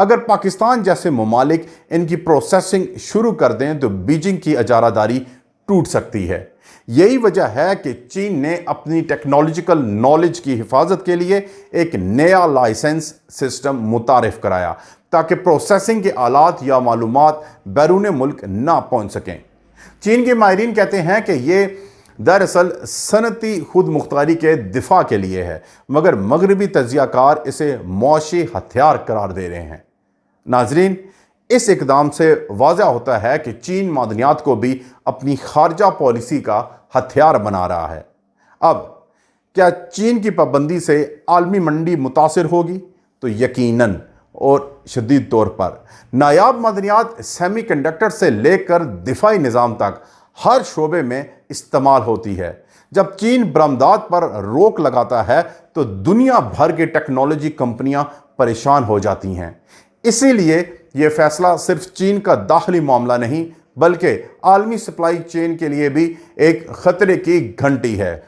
اگر پاکستان جیسے ممالک ان کی پروسیسنگ شروع کر دیں تو بیجنگ کی اجارہ داری ٹوٹ سکتی ہے۔ یہی وجہ ہے کہ چین نے اپنی ٹیکنالوجیکل نالج کی حفاظت کے لیے ایک نیا لائسنس سسٹم متعارف کرایا تاکہ پروسیسنگ کے آلات یا معلومات بیرون ملک نہ پہنچ سکیں۔ چین کے ماہرین کہتے ہیں کہ یہ دراصل صنعتی خود مختاری کے دفاع کے لیے ہے، مگر مغربی تجزیہ کار اسے معاشی ہتھیار قرار دے رہے ہیں۔ ناظرین، اس اقدام سے واضح ہوتا ہے کہ چین معدنیات کو بھی اپنی خارجہ پالیسی کا ہتھیار بنا رہا ہے۔ اب کیا چین کی پابندی سے عالمی منڈی متاثر ہوگی؟ تو یقیناً اور شدید طور پر۔ نایاب معدنیات سیمی کنڈکٹر سے لے کر دفاعی نظام تک ہر شعبے میں استعمال ہوتی ہے۔ جب چین برآمدات پر روک لگاتا ہے تو دنیا بھر کی ٹیکنالوجی کمپنیاں پریشان ہو جاتی ہیں۔ اسی لیے یہ فیصلہ صرف چین کا داخلی معاملہ نہیں بلکہ عالمی سپلائی چین کے لیے بھی ایک خطرے کی گھنٹی ہے۔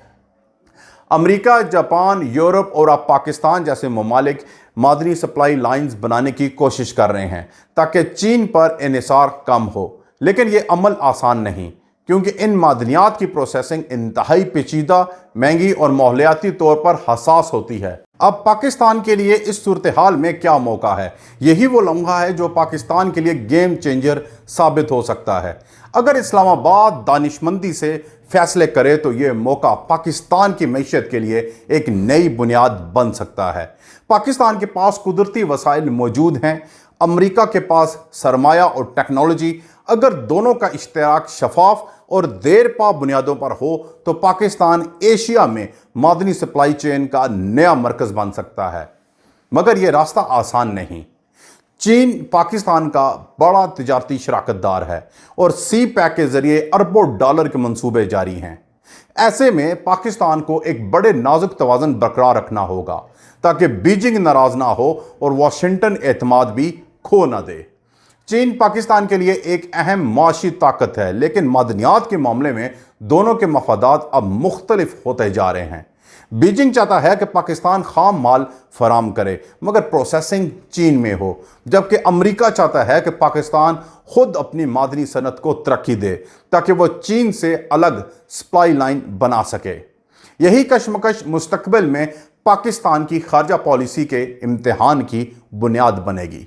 امریکہ، جاپان، یورپ اور اب پاکستان جیسے ممالک معدنی سپلائی لائنز بنانے کی کوشش کر رہے ہیں تاکہ چین پر انحصار کم ہو، لیکن یہ عمل آسان نہیں کیونکہ ان معدنیات کی پروسیسنگ انتہائی پیچیدہ، مہنگی اور ماحولیاتی طور پر حساس ہوتی ہے۔ اب پاکستان کے لیے اس صورتحال میں کیا موقع ہے؟ یہی وہ لمحہ ہے جو پاکستان کے لیے گیم چینجر ثابت ہو سکتا ہے۔ اگر اسلام آباد دانشمندی سے فیصلے کرے تو یہ موقع پاکستان کی معیشت کے لیے ایک نئی بنیاد بن سکتا ہے۔ پاکستان کے پاس قدرتی وسائل موجود ہیں، امریکہ کے پاس سرمایہ اور ٹیکنالوجی۔ اگر دونوں کا اشتراک شفاف اور دیر پا بنیادوں پر ہو تو پاکستان ایشیا میں معدنی سپلائی چین کا نیا مرکز بن سکتا ہے، مگر یہ راستہ آسان نہیں۔ چین پاکستان کا بڑا تجارتی شراکت دار ہے اور سی پیک کے ذریعے اربوں ڈالر کے منصوبے جاری ہیں۔ ایسے میں پاکستان کو ایک بڑے نازک توازن برقرار رکھنا ہوگا تاکہ بیجنگ ناراض نہ ہو اور واشنگٹن اعتماد بھی کھو نہ دے۔ چین پاکستان کے لیے ایک اہم معاشی طاقت ہے، لیکن معدنیات کے معاملے میں دونوں کے مفادات اب مختلف ہوتے جا رہے ہیں۔ بیجنگ چاہتا ہے کہ پاکستان خام مال فراہم کرے مگر پروسیسنگ چین میں ہو، جبکہ امریکہ چاہتا ہے کہ پاکستان خود اپنی معدنی صنعت کو ترقی دے تاکہ وہ چین سے الگ سپلائی لائن بنا سکے۔ یہی کشمکش مستقبل میں پاکستان کی خارجہ پالیسی کے امتحان کی بنیاد بنے گی۔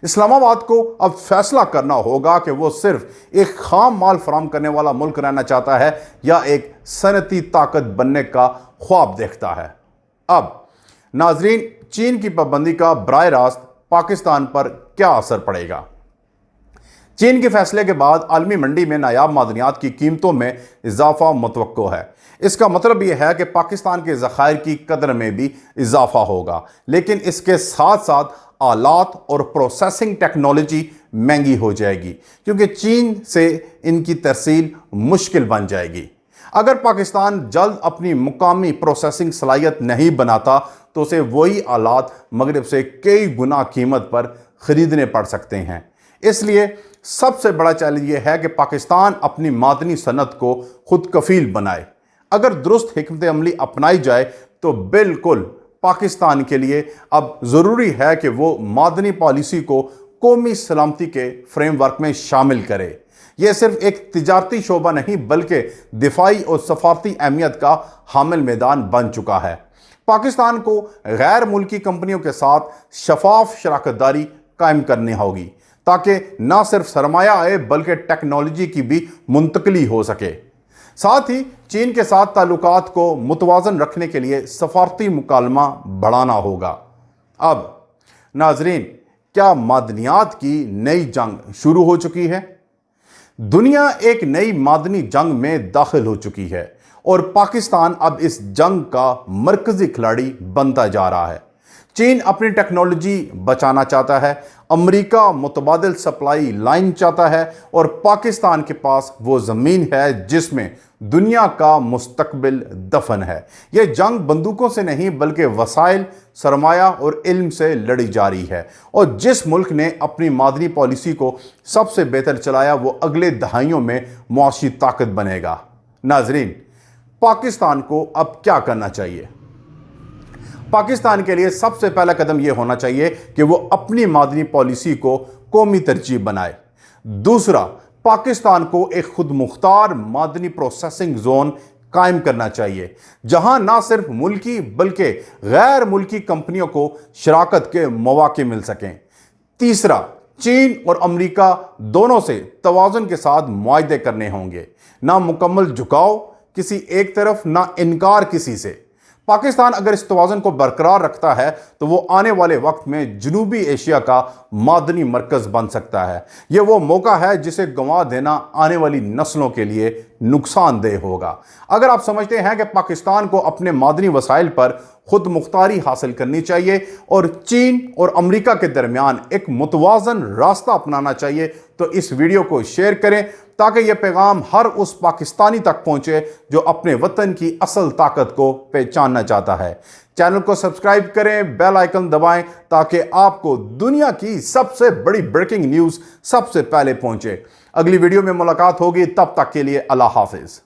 اسلام آباد کو اب فیصلہ کرنا ہوگا کہ وہ صرف ایک خام مال فراہم کرنے والا ملک رہنا چاہتا ہے یا ایک صنعتی طاقت بننے کا خواب دیکھتا ہے۔ اب ناظرین، چین کی پابندی کا براہ راست پاکستان پر کیا اثر پڑے گا؟ چین کے فیصلے کے بعد عالمی منڈی میں نایاب معدنیات کی قیمتوں میں اضافہ متوقع ہے۔ اس کا مطلب یہ ہے کہ پاکستان کے ذخائر کی قدر میں بھی اضافہ ہوگا، لیکن اس کے ساتھ ساتھ آلات اور پروسیسنگ ٹیکنالوجی مہنگی ہو جائے گی کیونکہ چین سے ان کی ترسیل مشکل بن جائے گی۔ اگر پاکستان جلد اپنی مقامی پروسیسنگ صلاحیت نہیں بناتا تو اسے وہی آلات مغرب سے کئی گنا قیمت پر خریدنے پڑ سکتے ہیں۔ اس لیے سب سے بڑا چیلنج یہ ہے کہ پاکستان اپنی معدنی صنعت کو خود کفیل بنائے۔ اگر درست حکمت عملی اپنائی جائے تو بالکل پاکستان کے لیے اب ضروری ہے کہ وہ معدنی پالیسی کو قومی سلامتی کے فریم ورک میں شامل کرے۔ یہ صرف ایک تجارتی شعبہ نہیں بلکہ دفاعی اور سفارتی اہمیت کا حامل میدان بن چکا ہے۔ پاکستان کو غیر ملکی کمپنیوں کے ساتھ شفاف شراکت داری قائم کرنی ہوگی تاکہ نہ صرف سرمایہ آئے بلکہ ٹیکنالوجی کی بھی منتقلی ہو سکے۔ ساتھ ہی چین کے ساتھ تعلقات کو متوازن رکھنے کے لیے سفارتی مکالمہ بڑھانا ہوگا۔ اب ناظرین، کیا معدنیات کی نئی جنگ شروع ہو چکی ہے؟ دنیا ایک نئی معدنی جنگ میں داخل ہو چکی ہے اور پاکستان اب اس جنگ کا مرکزی کھلاڑی بنتا جا رہا ہے۔ چین اپنی ٹیکنالوجی بچانا چاہتا ہے، امریکہ متبادل سپلائی لائن چاہتا ہے اور پاکستان کے پاس وہ زمین ہے جس میں دنیا کا مستقبل دفن ہے۔ یہ جنگ بندوقوں سے نہیں بلکہ وسائل، سرمایہ اور علم سے لڑی جا رہی ہے، اور جس ملک نے اپنی معدنی پالیسی کو سب سے بہتر چلایا وہ اگلے دہائیوں میں معاشی طاقت بنے گا۔ ناظرین، پاکستان کو اب کیا کرنا چاہیے؟ پاکستان کے لیے سب سے پہلا قدم یہ ہونا چاہیے کہ وہ اپنی معدنی پالیسی کو قومی ترجیح بنائے۔ دوسرا، پاکستان کو ایک خود مختار معدنی پروسیسنگ زون قائم کرنا چاہیے، جہاں نہ صرف ملکی بلکہ غیر ملکی کمپنیوں کو شراکت کے مواقع مل سکیں۔ تیسرا، چین اور امریکہ دونوں سے توازن کے ساتھ معاہدے کرنے ہوں گے، نہ مکمل جھکاؤ کسی ایک طرف، نہ انکار کسی سے۔ پاکستان اگر اس توازن کو برقرار رکھتا ہے تو وہ آنے والے وقت میں جنوبی ایشیا کا معدنی مرکز بن سکتا ہے۔ یہ وہ موقع ہے جسے گنوا دینا آنے والی نسلوں کے لیے نقصان دہ ہوگا۔ اگر آپ سمجھتے ہیں کہ پاکستان کو اپنے معدنی وسائل پر خود مختاری حاصل کرنی چاہیے اور چین اور امریکہ کے درمیان ایک متوازن راستہ اپنانا چاہیے تو اس ویڈیو کو شیئر کریں تاکہ یہ پیغام ہر اس پاکستانی تک پہنچے جو اپنے وطن کی اصل طاقت کو پہچاننا چاہتا ہے۔ چینل کو سبسکرائب کریں، بیل آئیکن دبائیں تاکہ آپ کو دنیا کی سب سے بڑی بریکنگ نیوز سب سے پہلے پہنچے۔ اگلی ویڈیو میں ملاقات ہوگی، تب تک کے لیے اللہ حافظ۔